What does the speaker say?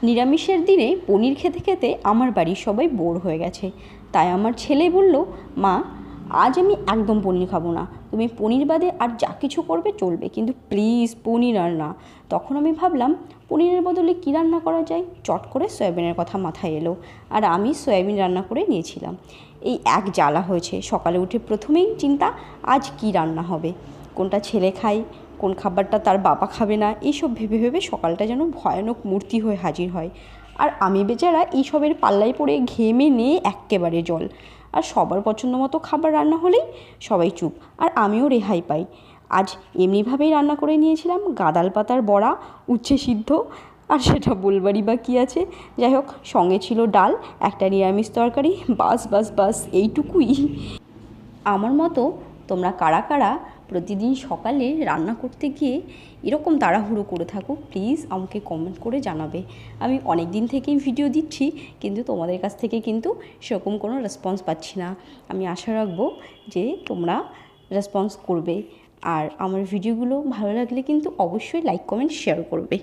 নিরামিষের দিনে পনির খেতে খেতে আমার বাড়ির সবাই বোর হয়ে গেছে। তাই আমার ছেলে বলল, মা আজ আমি একদম পনির খাবো না, তুমি পনির বাদে আর যা কিছু করবে চলবে, কিন্তু প্লিজ পনির আর না। তখন আমি ভাবলাম পনিরের বদলে কী রান্না করা যায়। চট করে সয়াবিনের কথা মাথায় এলো, আর আমি সয়াবিন রান্না করে নিয়েছিলাম। এই এক জ্বালা হয়েছে, সকালে উঠে প্রথমেই চিন্তা আজ কি রান্না হবে, কোনটা ছেলে খায়, কোন খাবারটা তার বাবা খাবে না, এইসব ভেবে ভেবে সকালটা যেন ভয়ানক মূর্তি হয়ে হাজির হয়। আর আমি বেচারা এইসবের পাল্লায় পড়ে ঘেমে নিয়ে এক্কেবারে জল। আর সবার পছন্দ মতো খাবার রান্না হলেই সবাই চুপ, আর আমিও রেহাই পাই। আজ এমনিভাবেই রান্না করে নিয়েছিলাম গাঁদাল পাতার বড়া, উচ্ছে সিদ্ধ, আর সেটা বলবারই বা কী আছে। যাই হোক, সঙ্গে ছিল ডাল, একটা নিরামিষ তরকারি, বাস বাস বাস এইটুকুই। আমার মতো তোমরা কারা কারা প্রতিদিন সকালে রান্না করতে গিয়ে এরকম তাড়াহুড়ো করে থাকো, প্লিজ আমাকে কমেন্ট করে জানাবে। আমি অনেক দিন থেকেই ভিডিও দিচ্ছি, কিন্তু তোমাদের কাছ থেকে কিন্তু সেরকম কোনো রেসপন্স পাচ্ছি না। আমি আশা রাখবো যে তোমরা রেসপন্স করবে, আর আমার ভিডিওগুলো ভালো লাগলে কিন্তু অবশ্যই লাইক কমেন্ট শেয়ার করবে।